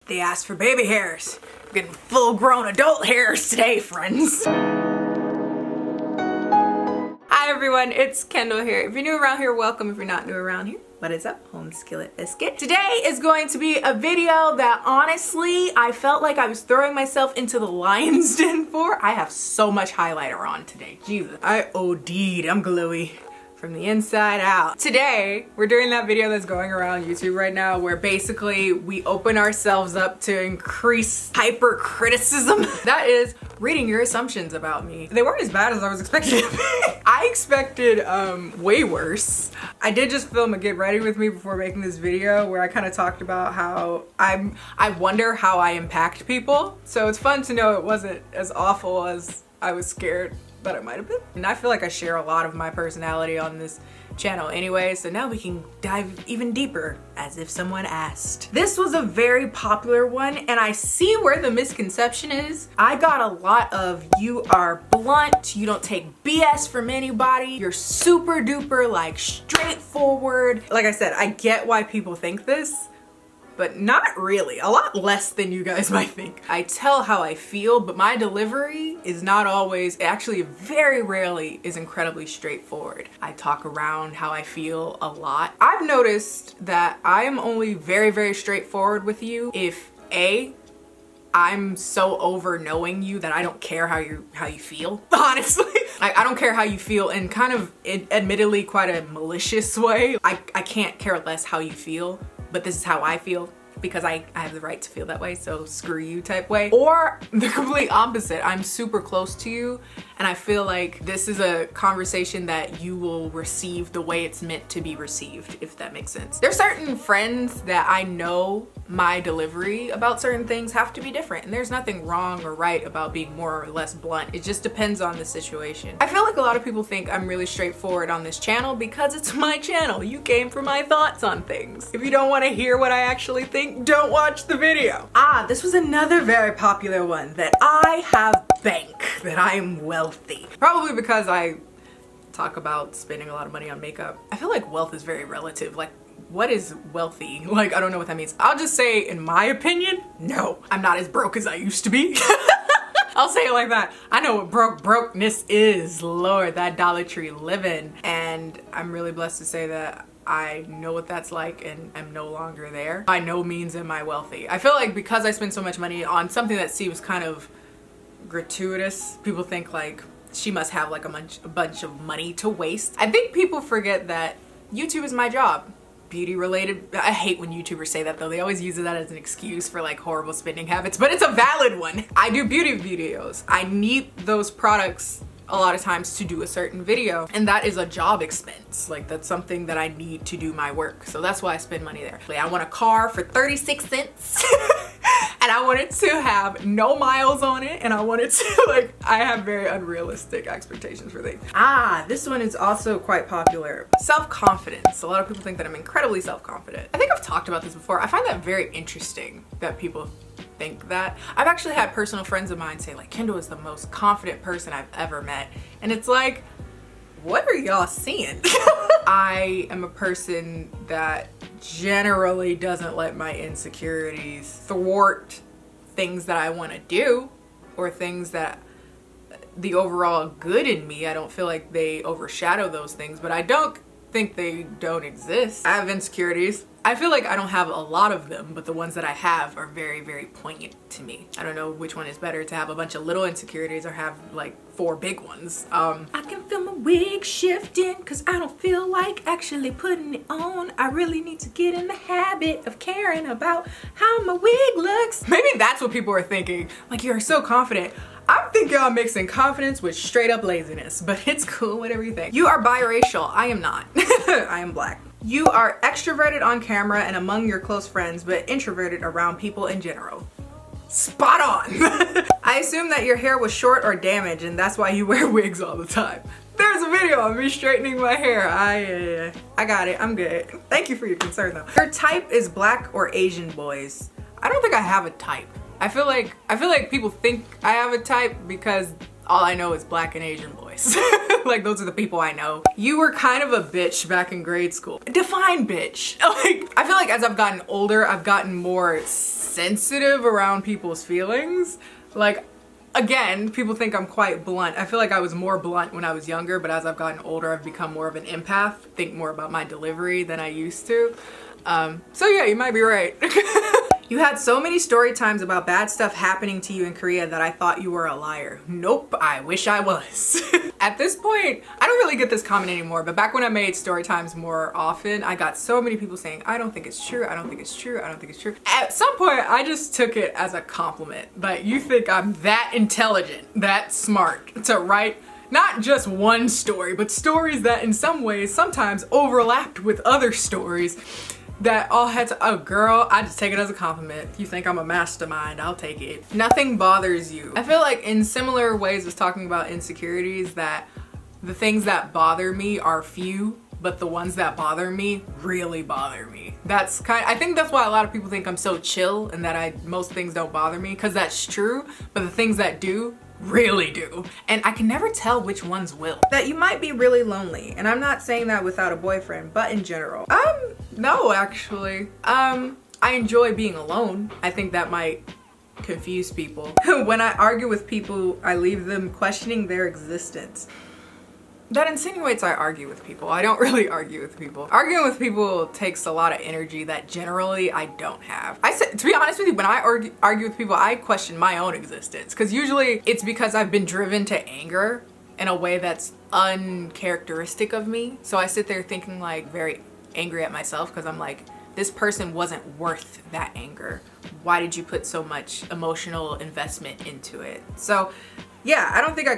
They asked for baby hairs. We're getting full-grown adult hairs today, friends. Hi everyone, it's Kendall here. If you're new around here, welcome. If you're not new around here, what is up? Home skillet biscuit. Today is going to be a video that honestly, I felt like I was throwing myself into the lion's den for. I have so much highlighter on today. Jesus, I OD'd. I'm glowy from the inside out. Today, we're doing that video that's going around YouTube right now where basically we open ourselves up to increased hyper criticism. That is reading your assumptions about me. They weren't as bad as I was expecting to be. I expected way worse. I did just film a get ready with me before making this video where I kind of talked about how I wonder how I impact people. So it's fun to know it wasn't as awful as I was scared that it might have been. And I feel like I share a lot of my personality on this channel anyway, so now we can dive even deeper, as if someone asked. This was a very popular one, and I see where the misconception is. I got a lot of, you are blunt, you don't take BS from anybody, you're super duper like straightforward. Like I said, I get why people think this, but not really. A lot less than you guys might think. I tell how I feel, but my delivery is not always, actually very rarely, is incredibly straightforward. I talk around how I feel a lot. I've noticed that I am only very, very straightforward with you if A, I'm so over knowing you that I don't care how you feel, honestly. I don't care how you feel in kind of admittedly quite a malicious way. I can't care less how you feel, but this is how I feel because I have the right to feel that way, so screw you type way. Or the complete opposite, I'm super close to you and I feel like this is a conversation that you will receive the way it's meant to be received, if that makes sense. There's certain friends that I know my delivery about certain things have to be different, and there's nothing wrong or right about being more or less blunt. It just depends on the situation. I feel like a lot of people think I'm really straightforward on this channel because it's my channel. You came for my thoughts on things. If you don't want to hear what I actually think, don't watch the video. This was another very popular one, that I have bank, that I am wealthy. Probably because I talk about spending a lot of money on makeup. I feel like wealth is very relative. Like, what is wealthy? Like, I don't know what that means. I'll just say, in my opinion, no, I'm not as broke as I used to be. I'll say it like that. I know what brokenness is. Lord, that Dollar Tree living. And I'm really blessed to say that I know what that's like and I'm no longer there. By no means am I wealthy. I feel like because I spend so much money on something that seems kind of gratuitous, people think like she must have like a bunch of money to waste. I think people forget that YouTube is my job. Beauty related. I hate when YouTubers say that though. They always use that as an excuse for like horrible spending habits, but it's a valid one. I do beauty videos. I need those products a lot of times to do a certain video, and that is a job expense. Like, that's something that I need to do my work, so that's why I spend money there. Like, I want a car for 36 cents and I want it to have no miles on it, and I want it to, like, I have very unrealistic expectations for things. This one is also quite popular. Self-confidence. A lot of people think that I'm incredibly self-confident. I think I've talked about this before. I find that very interesting that people think that. I've actually had personal friends of mine say like, Kendall is the most confident person I've ever met. And it's like, what are y'all seeing? I am a person that generally doesn't let my insecurities thwart things that I want to do or things that the overall good in me. I don't feel like they overshadow those things, but I don't think they don't exist. I have insecurities. I feel like I don't have a lot of them, but the ones that I have are very, very poignant to me. I don't know which one is better, to have a bunch of little insecurities or have like 4 big ones. I can feel my wig shifting because I don't feel like actually putting it on. I really need to get in the habit of caring about how my wig looks. Maybe that's what people are thinking. Like, you're so confident. I'm thinking I'm mixing confidence with straight up laziness, but it's cool, whatever you think. You are biracial. I am not. I am black. You are extroverted on camera and among your close friends, but introverted around people in general. Spot on. I assume that your hair was short or damaged and that's why you wear wigs all the time. There's a video of me straightening my hair. I got it. I'm good. Thank you for your concern though. Your type is black or Asian boys. I don't think I have a type. I feel like people think I have a type because all I know is black and Asian boys. guys. Like, those are the people I know. You were kind of a bitch back in grade school. Define bitch. Like, I feel like as I've gotten older, I've gotten more sensitive around people's feelings. Like, again, people think I'm quite blunt. I feel like I was more blunt when I was younger, but as I've gotten older, I've become more of an empath, think more about my delivery than I used to. So yeah, you might be right. You had so many story times about bad stuff happening to you in Korea that I thought you were a liar. Nope, I wish I was. At this point, I don't really get this comment anymore, but back when I made story times more often, I got so many people saying, I don't think it's true, I don't think it's true, I don't think it's true. At some point, I just took it as a compliment. But you think I'm that intelligent, that smart to write not just one story, but stories that in some ways sometimes overlapped with other stories that all had to, oh girl, I just take it as a compliment. If you think I'm a mastermind, I'll take it. Nothing bothers you. I feel like in similar ways as talking about insecurities, that the things that bother me are few, but the ones that bother me really bother me. That's I think that's why a lot of people think I'm so chill and that most things don't bother me, because that's true, but the things that do really do. And I can never tell which ones will. That you might be really lonely, and I'm not saying that without a boyfriend, but in general. No, actually. I enjoy being alone. I think that might confuse people. When I argue with people, I leave them questioning their existence. That insinuates I argue with people. I don't really argue with people. Arguing with people takes a lot of energy that generally I don't have. To be honest with you, when I argue with people, I question my own existence, because usually it's because I've been driven to anger in a way that's uncharacteristic of me. So I sit there thinking like very angry at myself, because I'm like, this person wasn't worth that anger. Why did you put so much emotional investment into it? So yeah, I don't think they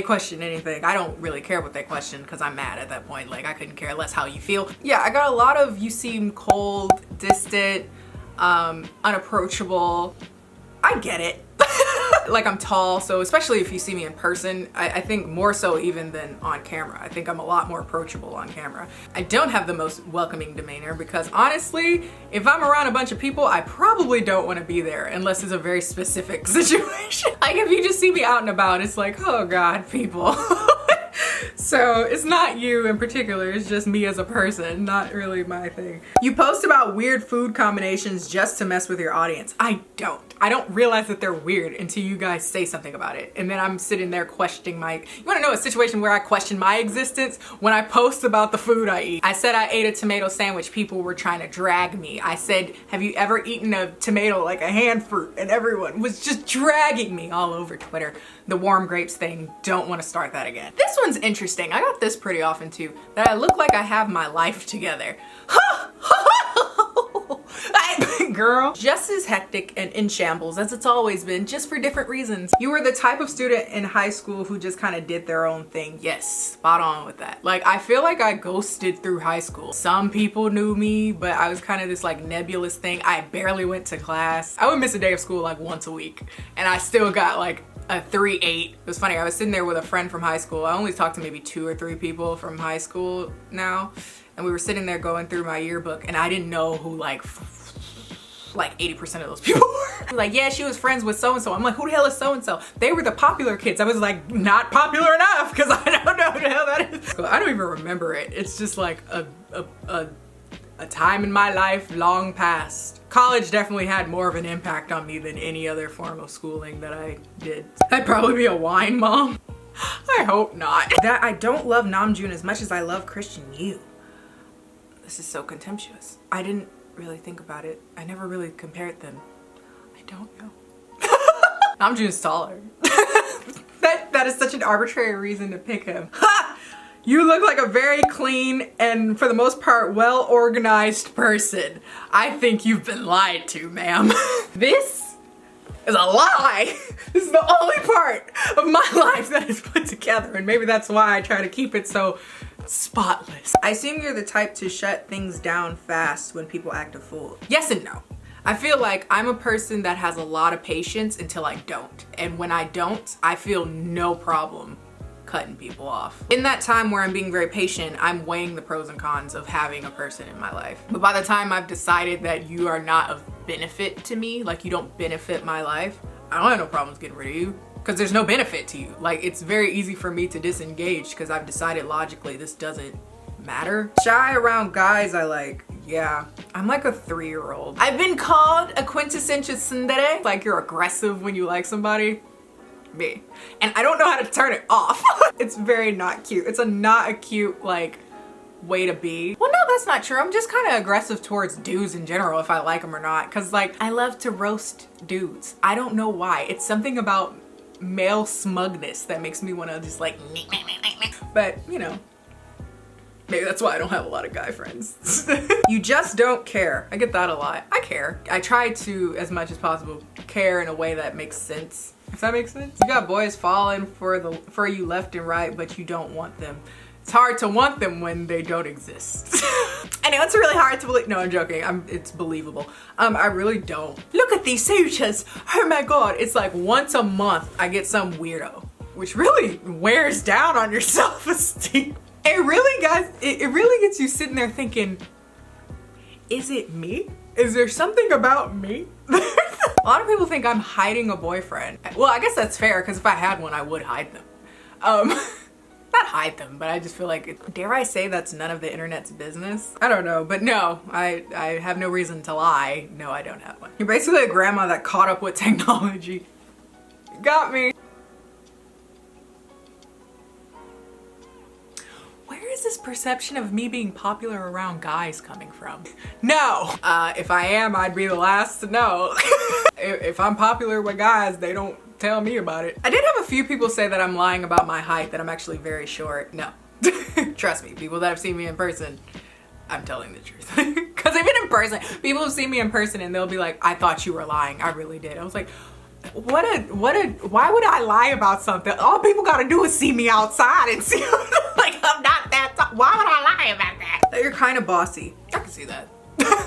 question anything. I don't really care what they question, because I'm mad at that point. Like, I couldn't care less how you feel. Yeah, I got a lot of, you seem cold, distant, unapproachable. I get it. Like, I'm tall, so especially if you see me in person, I think more so even than on camera. I think I'm a lot more approachable on camera. I don't have the most welcoming demeanor, because honestly, if I'm around a bunch of people, I probably don't want to be there unless it's a very specific situation. Like, if you just see me out and about, it's like, oh God, people. So it's not you in particular, it's just me as a person, not really my thing. You post about weird food combinations just to mess with your audience. I don't realize that they're weird until you guys say something about it. And then I'm sitting there questioning you wanna know a situation where I question my existence? When I post about the food I eat. I said I ate a tomato sandwich, people were trying to drag me. I said, have you ever eaten a tomato like a hand fruit? And everyone was just dragging me all over Twitter. The warm grapes thing, don't wanna start that again. This one's interesting. I got this pretty often too, that I look like I have my life together. Girl, just as hectic and in shambles as it's always been, just for different reasons. You were the type of student in high school who just kind of did their own thing. Yes, spot on with that. Like, I feel like I ghosted through high school. Some people knew me, but I was kind of this like nebulous thing. I barely went to class. I would miss a day of school like once a week, and I still got like a 3.8. It was funny, I was sitting there with a friend from high school. I only talked to maybe 2 or 3 people from high school now, and we were sitting there going through my yearbook, and I didn't know who like 80% of those people were. Like, yeah, she was friends with so-and-so. I'm like, who the hell is so-and-so? They were the popular kids. I was like, not popular enough, because I don't know who the hell that is. I don't even remember it. It's just like a time in my life long past. College definitely had more of an impact on me than any other form of schooling that I did. I'd probably be a wine mom. I hope not. That I don't love Namjoon as much as I love Christian Yu. This is so contemptuous. I didn't really think about it. I never really compared them. I don't know. Namjoon's taller. That is such an arbitrary reason to pick him. Ha! You look like a very clean and, for the most part, well-organized person. I think you've been lied to, ma'am. This is a lie. This is the only part of my life that is put together, and maybe that's why I try to keep it so spotless. I assume you're the type to shut things down fast when people act a fool. Yes and no. I feel like I'm a person that has a lot of patience until I don't. And when I don't, I feel no problem cutting people off. In that time where I'm being very patient, I'm weighing the pros and cons of having a person in my life. But by the time I've decided that you are not of benefit to me, like you don't benefit my life, I don't have no problems getting rid of you. because there's no benefit to you. Like, it's very easy for me to disengage because I've decided logically this doesn't matter. Shy around guys I like. Yeah, I'm like a 3-year-old. I've been called a quintessential tsundere, like you're aggressive when you like somebody. Me. And I don't know how to turn it off. It's very not cute. It's not a cute, like, way to be. Well, no, that's not true. I'm just kind of aggressive towards dudes in general if I like them or not. Cause like, I love to roast dudes. I don't know why. It's something about male smugness that makes me want to just like, but you know, maybe that's why I don't have a lot of guy friends. You just don't care. I get that a lot. I care. I try to, as much as possible, care in a way that makes sense. If that makes sense. You got boys falling for you left and right, but you don't want them. It's hard to want them when they don't exist. I know it's really hard to believe. No, I'm joking. It's believable. I really don't. Look at these suitures. Oh my God. It's like once a month I get some weirdo, which really wears down on your self-esteem. It really, guys, it really gets you sitting there thinking, is it me? Is there something about me? A lot of people think I'm hiding a boyfriend. Well, I guess that's fair because if I had one, I would hide them. Not hide them, but I just feel like, dare I say that's none of the internet's business? I don't know, but no, I have no reason to lie. No, I don't have one. You're basically a grandma that caught up with technology. You got me. Where is this perception of me being popular around guys coming from? No, if I am, I'd be the last to know. If I'm popular with guys, they don't tell me about it. I did have a few people say that I'm lying about my height, that I'm actually very short. No, trust me, people that have seen me in person, I'm telling the truth. Cause even in person, people have seen me in person and they'll be like, I thought you were lying. I really did. I was like, why would I lie about something? All people gotta do is see me outside and see, like, I'm not that tall. Why would I lie about that? That you're kind of bossy. I can see that.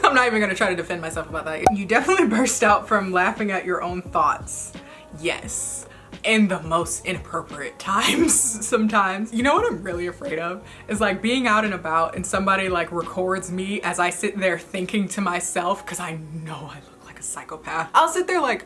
I'm not even gonna try to defend myself about that. You definitely burst out from laughing at your own thoughts. Yes, in the most inappropriate times sometimes. You know what I'm really afraid of? Is like being out and about and somebody like records me as I sit there thinking to myself, because I know I look like a psychopath. I'll sit there like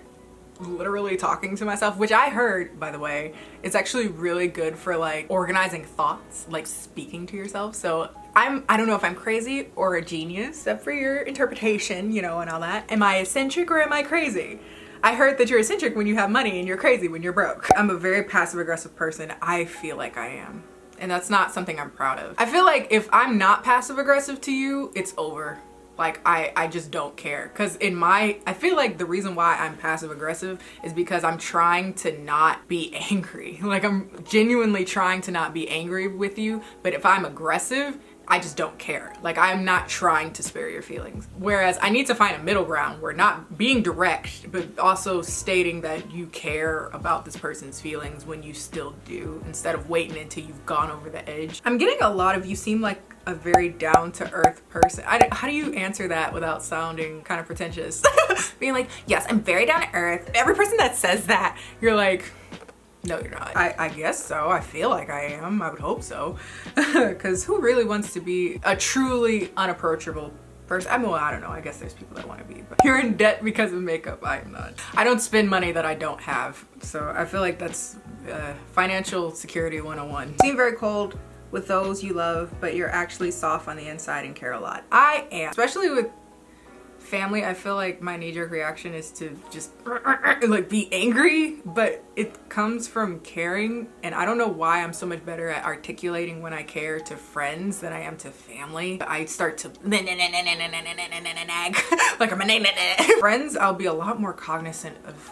literally talking to myself, which I heard, by the way, it's actually really good for like organizing thoughts, like speaking to yourself. So I don't know if I'm crazy or a genius, up for your interpretation, you know, and all that. Am I eccentric or am I crazy? I heard that you're eccentric when you have money and you're crazy when you're broke. I'm a very passive aggressive person. I feel like I am. And that's not something I'm proud of. I feel like if I'm not passive aggressive to you, it's over. Like I just don't care. Cause I feel like the reason why I'm passive aggressive is because I'm trying to not be angry. Like I'm genuinely trying to not be angry with you. But if I'm aggressive, I just don't care. Like I'm not trying to spare your feelings. Whereas I need to find a middle ground where not being direct, but also stating that you care about this person's feelings when you still do, instead of waiting until you've gone over the edge. I'm getting a lot of, you seem like a very down-to-earth person. How do you answer that without sounding kind of pretentious? Being like, yes, I'm very down-to-earth. Every person that says that, you're like, no, you're not. I guess so. I feel like I am. I would hope so. Because who really wants to be a truly unapproachable person? I mean, well, I don't know. I guess there's people that want to be. But you're in debt because of makeup. I am not. I don't spend money that I don't have. So I feel like that's financial security 101. You seem very cold with those you love, but you're actually soft on the inside and care a lot. I am. Especially with family, I feel like my knee-jerk reaction is to just like be angry, but it comes from caring, and I don't know why I'm so much better at articulating when I care to friends than I am to family. I start to like I'm a friends, I'll be a lot more cognizant of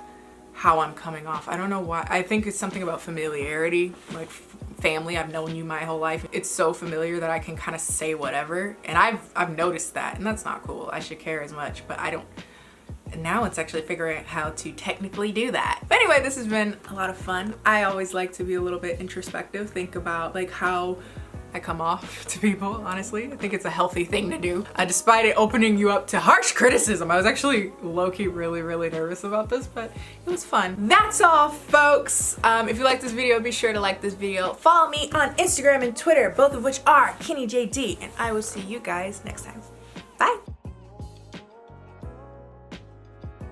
how I'm coming off. I don't know why. I think it's something about familiarity. Like family, I've known you my whole life. It's so familiar that I can kind of say whatever, and I've noticed that, and that's not cool. I should care as much, but I don't. And now it's actually figuring out how to technically do that. But anyway, this has been a lot of fun. I always like to be a little bit introspective, think about like how I come off to people, honestly. I think it's a healthy thing to do. Despite it opening you up to harsh criticism. I was actually low-key really nervous about this, but it was fun. That's all, folks. If you like this video, be sure to like this video. Follow me on Instagram and Twitter, both of which are KennieJD, and I will see you guys next time. Bye.